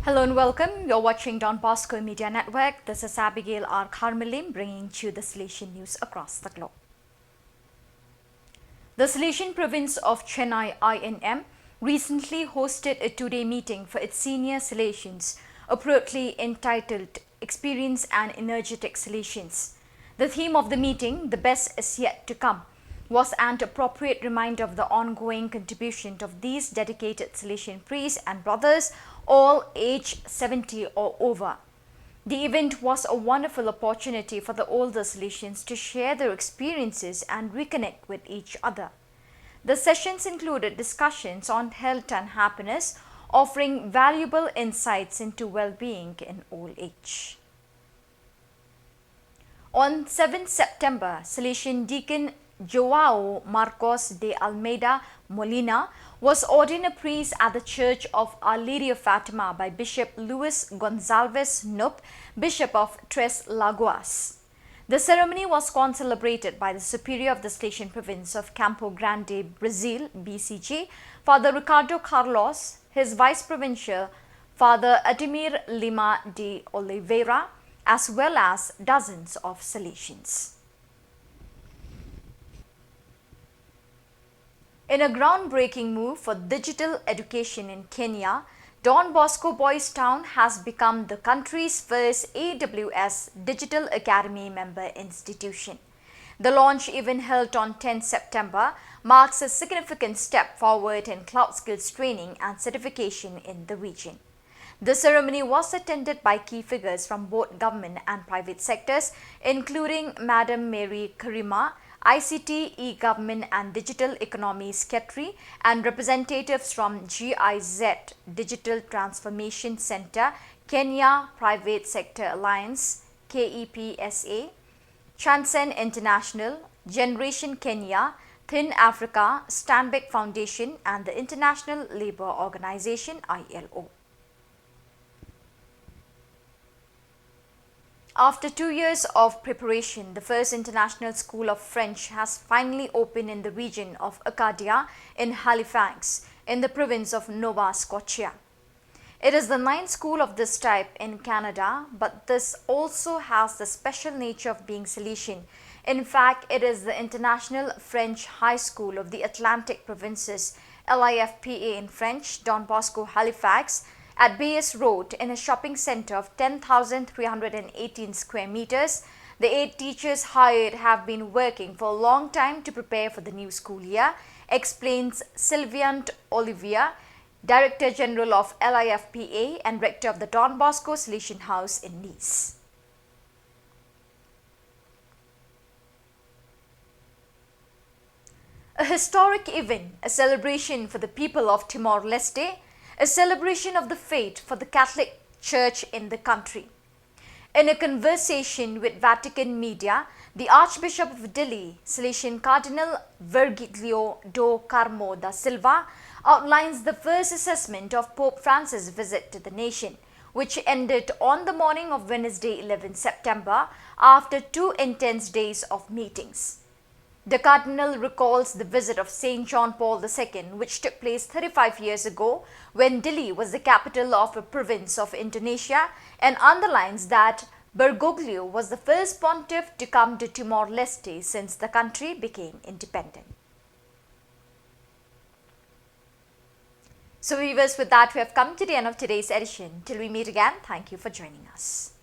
Hello and welcome. You're watching Don Bosco Media Network. This is Abigail R. Carmelim bringing you the Salesian news across the globe. The Salesian province of Chennai INM recently hosted a two-day meeting for its senior Salesians, appropriately entitled Experience and Energetic Salesians. The theme of the meeting, The Best is Yet to Come, was an appropriate reminder of the ongoing contribution of these dedicated Salesian priests and brothers, all aged 70 or over. The event was a wonderful opportunity for the older Salesians to share their experiences and reconnect with each other. The sessions included discussions on health and happiness, offering valuable insights into well-being in old age. On 7 September, Salesian Deacon Joao Marcos de Almeida Molina was ordained a priest at the Church of Our Lady of Fatima by Bishop Luis Gonçalves Nup, Bishop of Tres Lagoas. The ceremony was concelebrated by the Superior of the Salesian Province of Campo Grande, Brazil, BCG, Father Ricardo Carlos, his Vice Provincial, Father Ademir Lima de Oliveira, as well as dozens of Salesians. In a groundbreaking move for digital education in Kenya, Don Bosco Boys Town has become the country's first AWS Digital Academy member institution. The launch event held on 10 September marks a significant step forward in cloud skills training and certification in the region. The ceremony was attended by key figures from both government and private sectors, including Madam Mary Karima, ICT, E-Government and Digital Economy Secretary, and representatives from GIZ Digital Transformation Center, Kenya Private Sector Alliance, KEPSA, Transcend International, Generation Kenya, Thin Africa, Stanbic Foundation, and the International Labour Organization, ILO. After 2 years of preparation, the first international school of French has finally opened in the region of Acadia in Halifax, in the province of Nova Scotia. It is the 9th school of this type in Canada, but this also has the special nature of being Salesian. In fact, it is the International French High School of the Atlantic Provinces, LIFPA in French, Don Bosco, Halifax, at Bayes Road in a shopping center of 10,318 square meters. The 8 teachers hired have been working for a long time to prepare for the new school year, explains Sylviant Olivia, Director General of LIFPA and Rector of the Don Bosco Salesian House in Nice. A historic event, a celebration for the people of Timor-Leste, a celebration of the faith for the Catholic Church in the country. In a conversation with Vatican media, the Archbishop of Delhi, Salesian Cardinal Virgilio do Carmo da Silva, outlines the first assessment of Pope Francis' visit to the nation, which ended on the morning of Wednesday, 11 September, after 2 intense days of meetings. The Cardinal recalls the visit of St. John Paul II, which took place 35 years ago when Dili was the capital of a province of Indonesia, and underlines that Bergoglio was the first pontiff to come to Timor-Leste since the country became independent. So viewers, with that we have come to the end of today's edition. Till we meet again, thank you for joining us.